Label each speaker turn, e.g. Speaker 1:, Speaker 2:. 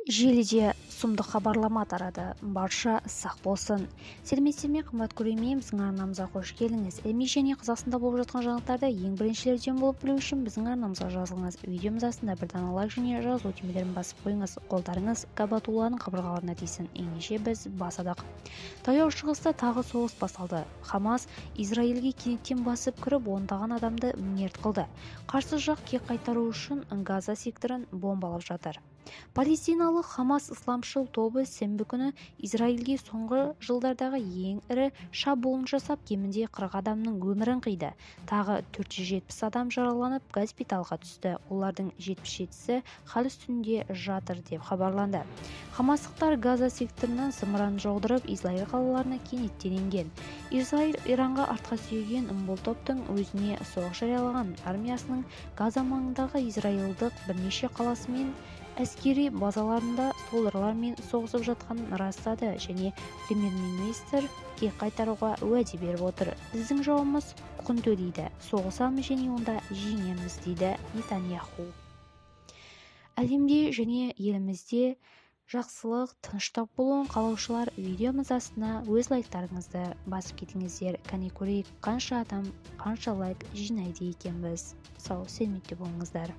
Speaker 1: Желіде сұмдық хабарлама тарады. Барша сақ болсын. Сәлеметсіздер ме, қымбат көрермен, біздің арнамызға қош келдіңіз. Еліміз және Қазақстанда болып жатқан жаңалықтарды ең біріншілерден болып білу үшін біздің арнамызға жазылыңыз. Видеомыз астында бір дана лайк және жазылу түймелерін басып қойыңыз. Қолдарыңыз Кабатулланың қабырғаларына тисін. Ендеше біз басадық. Таяу шығыста тағы соғыс басталды. Хамас Израильге кенеттен басып кіріп, ондаған адамды мерт қылды. Қарсы жақ кек қайтару үшін Газа секторын бомбалап жатыр. Палестиналық Хамас исламшыл тобы сенбі күні Израильге соңғы жылдардағы ең ірі шабуылын жасап, кемінде 40 адамның өмірін қиды. Тағы 470 адам жараланып, госпиталға түсті. Олардың 77-сі хал үстінде жатыр деп хабарланды. Хамастықтар Газа секторынан зымыран жаудырып, Израиль қалаларына кенеттен енген. Израиль Иранға артқа сүйеген бұл топтың өзіне соғыс жариялаған армиясының Газа маңындағы израилдық бірнеше қаласы мен әскери базаларында солдаттармен соғысып жатқанын растады және премьер-министр кек қайтаруға уәде беріп отыр. Біздің жауымыз құн төлейді, соғысамыз және онда жеңеміз, дейді Нетаньяху. Әлемде және елімізде жақсылық, тыныштық болуын қалаушылар видеомыз астына өз лайктарыңызды басып кетіңіздер. Кәне көрейік, қанша адам, қанша лайк жинайды екенбіз. Сау, сәлеметте болыңыздар.